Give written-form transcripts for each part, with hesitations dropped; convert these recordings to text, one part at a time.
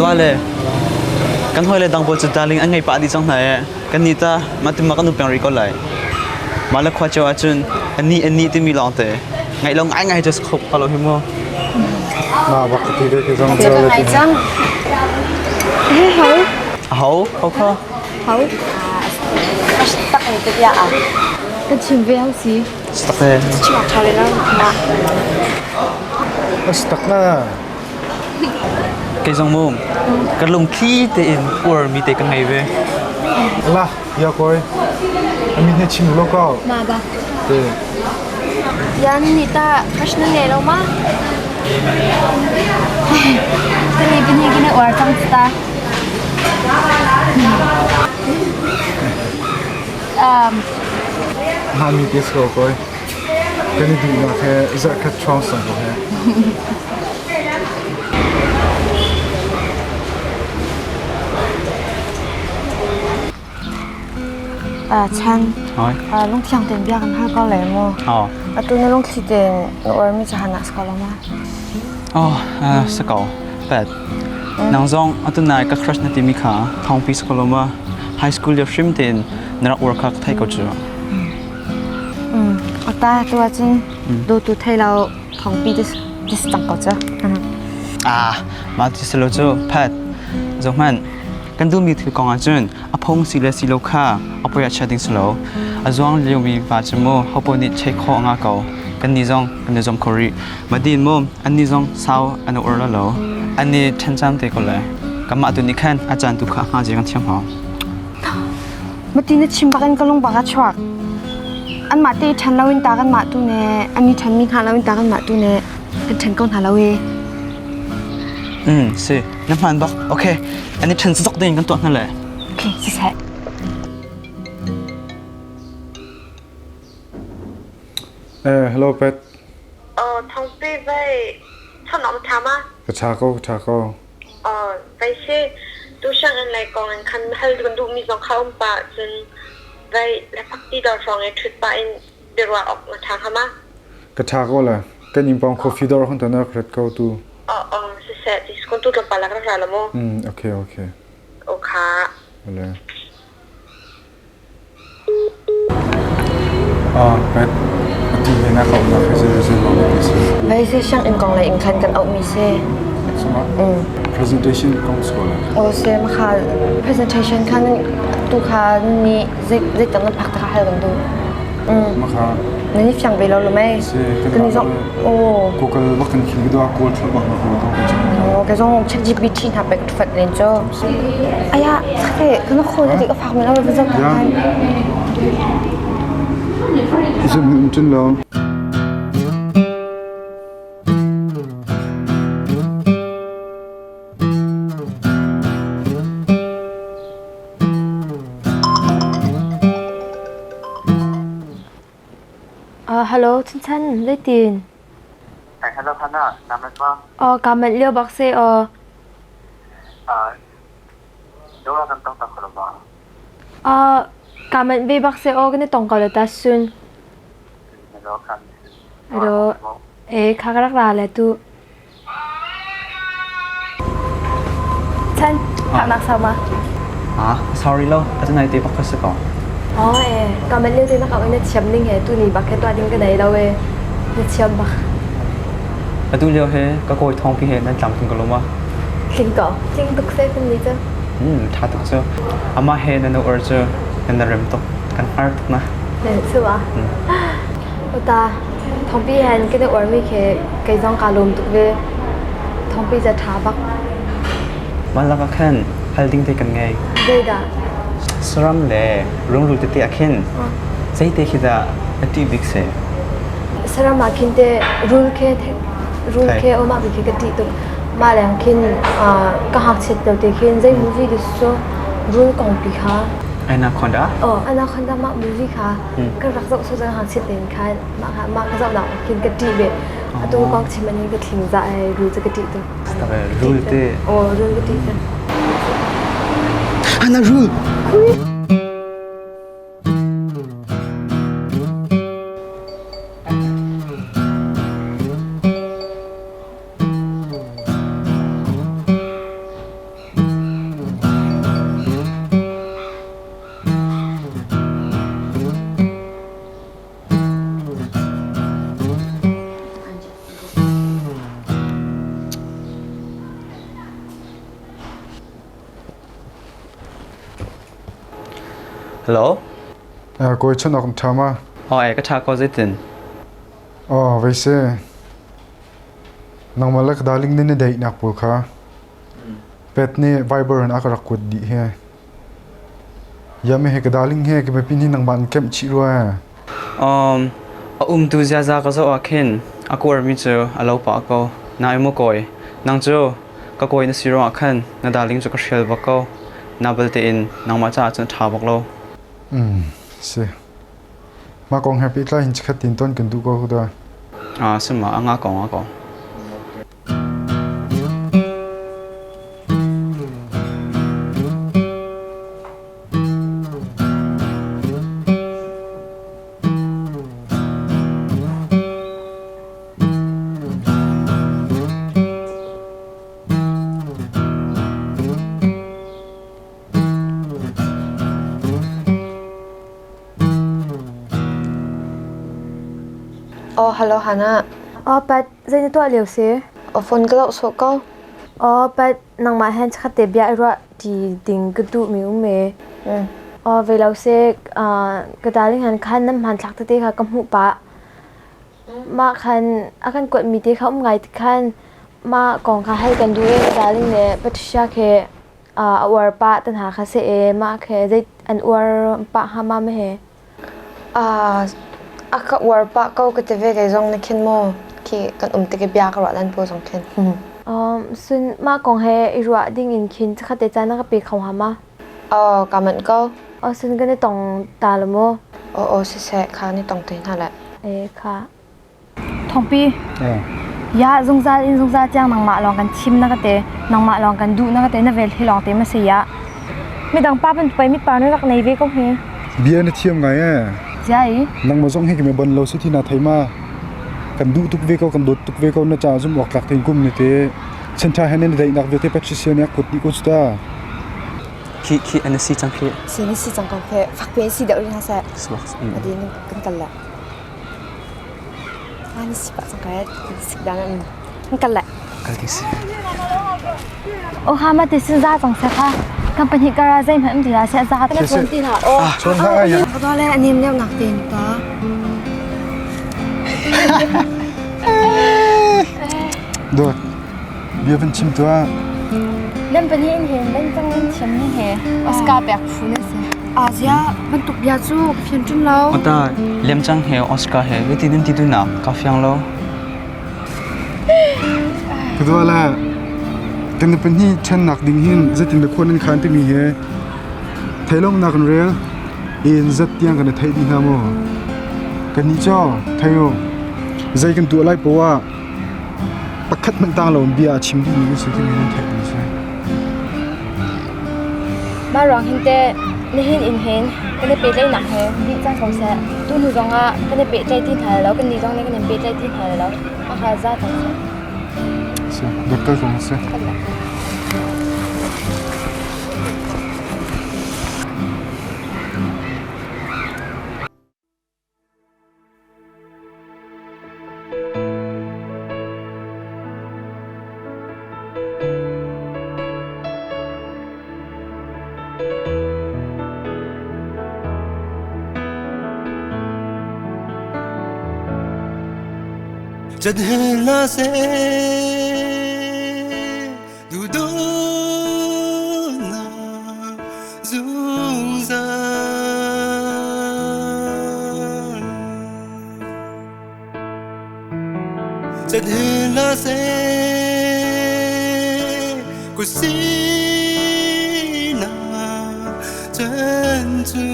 ด้วยเลยกันห้อยเลยดังโปรจุดดาริงอันไงป่าดีจังไหนกันนี่ตามาติมากันดูเปียงรีก็เลยมาแล้วควาเจ้าจุนอันนี้ที่มีลองเตะไงลองไงจะสกปรกเราหิมะมาบักทีเด็กจังเจอไงจังเฮ้ยเขาเขาตักไอ้ตัวใหญ่อะกันชิมเวลสิสตักเลยชิมชาเลยแล้วมา สตักน่ะไก่จงมุมกันลงขี้เต็นอวมีเตะกันไงเว้ยล่ะยากอยอันนี้เนี่ยชิมแล้วก็มาบ้าเด้ยันนี่ตาพัชนึงไงเรามาเป็นยังไงอวดจังตาฮามีเกสก็ก้อยกันนี่ดูนะแค่จะแค่ทรานส์สั่งก็แค่ฉันลุงเที่ยงเต็มเบี้ยกันห้าก็เลยมั้งตัวนี้ลุงคิดเองว่ามีจะหาหนักสกอลมั้ยสกอลแปดนางซองตัวนายก็ครัชนาติมิขาทองปีสกอลมาไฮสคูลเดียวชิมเต็นนรักวัวคักไทยก็เจอตาตัวจริงดูตัวไทยเราทองปีดิสตังก็เจอมาดิสโลโจแพทจงมันกันดูมีถือกองอาจุนอพงศิลสิโลคาอปยาชาดิงสโลอาจวงเลี้ยวมีฟาจโมฮปนิเชคข้องาเกากันนิจงคอรีมาดินโมอันนิจงสาวอันอุรลโลอันนี้ฉันจำเตก็เลยกันมาตัวนี้แค่อาจารย์ตุขาหาเจกันเทียมหอมาตีนชิมบักันก็ลงบักชวักอันมาตีฉันเล่าวินตากันมาตัวเน่อันนี้ฉันมีขาเล่าวินตากันมาตัวเน่เป็นฉันก็หาเล่าเวสิน้ำมันบอกโอเคอันนี้ฉันสต็อกเองกันตัวนั่นแหละโอเคสิใช่ฮัลโหลเป็ดทองปีไปถนอมทำอ่ะกระชากก็ไปสิดูช่างอะไรกองอันคันให้กันดูมีสองข้าวปลาจนไปและพักที่ดอร์ฟองไอ้ชุดไปเดี๋ยวว่าออกมาทางทำอ่ะกระชากก็เลยกันยิงปองคอฟฟี่ดอร์คนนั้นเครดเขาตูสิเสร็จดิสคอนตูตัวปลาลักษณะละมั้งโอเคโอเคเลยเป็ดที่เห็นนะเขาอยากให้เจอลองดูสิไปสิช่างเอ็นกองเลยเอ็นคันกันเอามีเซ่สมัครpresentation กองสกอลโอ้เซ่มาค่ะ presentation คันตุค่ะนี่จะต้องพักตะให้กันดูมาค่ะนี่ฟังไปแล้วหรือไม่กันนี่จ้องโอ้กูก็ว่ากันคิดว่ากูจะบอกมาดูโอ้ก็จ้อง ChatGPT ทำไปฝึกเรียนจ้ะอายะเฮ้ก็ต้องคุยกับฟังมันแล้วมันเป็นสักพักจะมึงจนแล้วฮัลโหลฉันได้ตีนฮัลโหลพันน่ะน้ำมันว่ากำมันเลี้ยวบักเซ่ดูว่ากันต้องขลุ่มกำมันเวบักเซ่กันในตรงกับเลตัสซุนฮัลโหลคันฮัลโหลข้ากรักลาเลยตูฉันพักนักสาวมาsorry loอาจารย์นายเตะปักสักก่อนกำมันเลี้ยวที่นักเอาไว้ในเชียมนิ่งเหตุนี่บักแค่ตัวดิ้งกันไหนเราในเชียมบักตัวเลี้ยวเหก็โกยทองพี่เหนั่นจำถึงกันลงว่าลิงก่อลิงตุกเซ่เป็นนี้จ้ะท่าตุกเจ้าอามาเหนั่นเอาเจอนั่นเริ่มต้นกันอาร์ตนะเนี่ยสิวะตาทองพี่เหนก็ได้อวดไม่เคยไกลจ้องการลมตุกเวทองพี่จะท้าบักมันละก็แค่ฮัลดิ้งเตกันไงเด็ดสรัมเล่รุ่งรุ่งเตะอาคินใช่เตะคิดว่าตีบิ๊กเซ่สรัมมาคินเตรุ่งเคออกมาบิ๊กกติตุมาแรงคินก็หักเสร็จเดี๋ยวเตะคินใจมูฟี่ดิสโซรุ่งกองปีค่ะอนาคอนดาอนาคอนดามามูฟี่ค่ะก็รักษาสุดหักเสร็จเต็มค่ะมาก็จะเอาคินกติเบตัวกองชิมันนี่ก็ทิ้งใจรู้จะกติตุรุ่งเตะรุ่งกติอันนั้นรู้ ฮัลโหล cô ấy chân ông thầm à อ๋อไอ้ก็ชาก็จะติน vậy sẽ nang malak daling nene dai nak pul kha pet ne viber an akara kut di he ya me he ka daling he ke pin nang ban kem chi ro tu zia za ka zo akin akwar mi chu alo pa ko nai mo koi nang chu ka koi na siro akhan na daling chu ka shel ba ko na balte in nang ma cha chu tha bak lo se ma kong happy tla hin chkhat tin ton kan du ko da sima anga ko hello Hana pat zai to liu se phone ka lo so ko pat nang ma han khate bia ro ti ding ka du mi me ve lo se ka daling han khan nam han thak te kha kam hu pa ma khan akan ko mi te kham ngai khan ma kong kha hai kan du e daling ne patisha khe awar pa tan ha kha se e ma khe zai an war pa ha ma me he aka war pa ko ka te ve ga zong na khin mo ki kan te ke bia ka ra lan po song khin sun ma kong he irwa ding in khin kha te cha na ka pe khaw ha ma ka man ko sun ga ne tong ta lo mo se se kha ni tong te na la e kha thong pi ya zong za chang nang ma long kan chim na ka te nang ma long kan du na ka te na vel hi long te ma se ya mi dang pa pen pai mi pa no lak nei ve ko he bia na thiam ngai a jai nang ma zong he ke me ban lo si thi na thaima kan du tuk ve ko kan dot tuk ve ko na cha zum ok lak thein kum ni te chen tha hanen dai nak ve te patrician ya kut ni ko sta ki an si chang ki si chang kan phe fak pe si da ri ha sa swak adin kan la ani si pa chang ka si da kan la kal ti si ha ma te sin za chang sa kha company kara zai ma am dira sa za ta chon ti ha chon ha ya do le anim le nak ten ta do bia ven chim to lam pani in hen ban chang in chim ni he oscar pek phu na se asia ban tuk ya chu phian chun lo ota lem chang he oscar he we tin ti tu na ka fyang lo ke do la kan pen hi chen nak ding hin zatin be khon khan te mi he thailong nak rel in zat tiang kan thai di na mo kan ni cho thayo zai kan tu lai po wa pakhat man tang lo bia chim di ni su ti ni thai ni sai ba rong hin te ni hin in hen kan pe lai nak he di chang kong sa tu nu rong a kan pe lai tin thai lo kan ni rong ne kan pe lai tin thai lo a kha za ta se doktor kong se जद हिलना से दूदो ना जूजा जद हिलना से कुसी ना चंचू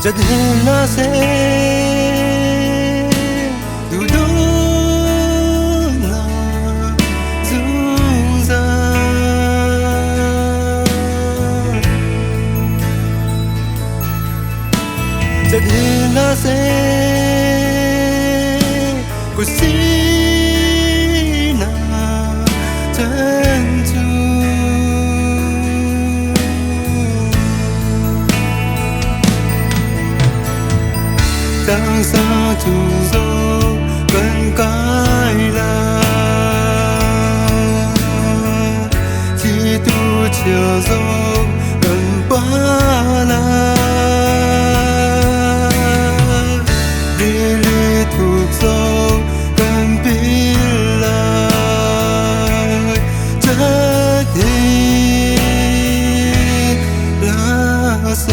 जद हिलना से दूदो ना जूजा जद हिलना से कुसी ना चंचू当沙土走跟改了， tu chiều gió gần ba la đi lì thuộc gió gần biết lại trái tim lá xe.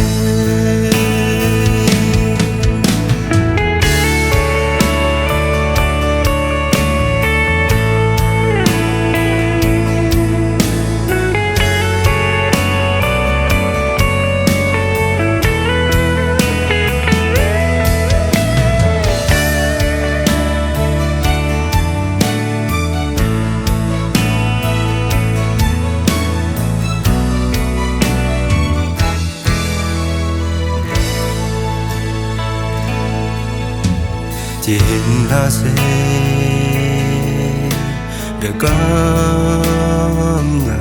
Trên lá xe được cắm ngả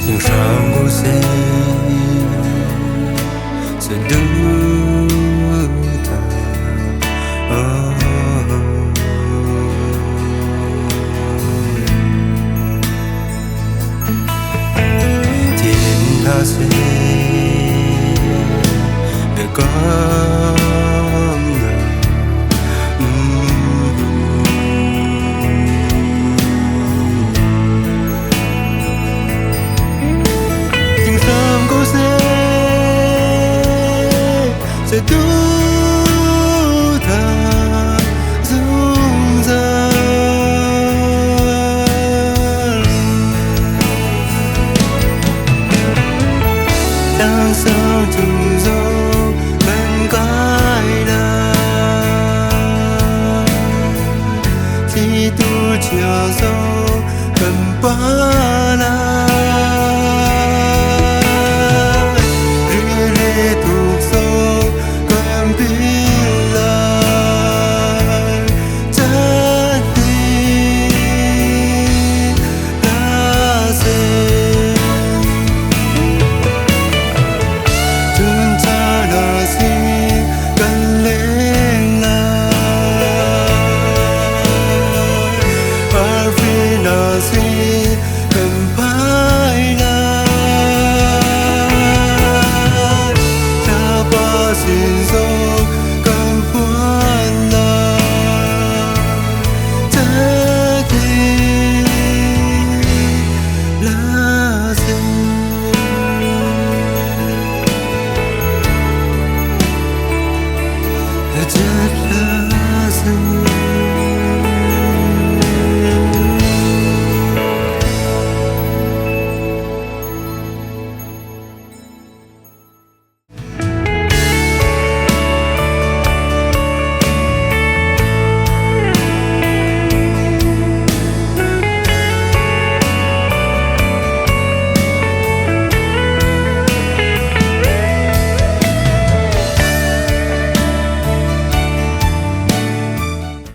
những sáng của xe sẽ đưa ta ta sẽ để có tình sớm có sẽ tu ta dung dàng đang sao trùng gió bên cái đà chỉ tu chiều gió gần ba la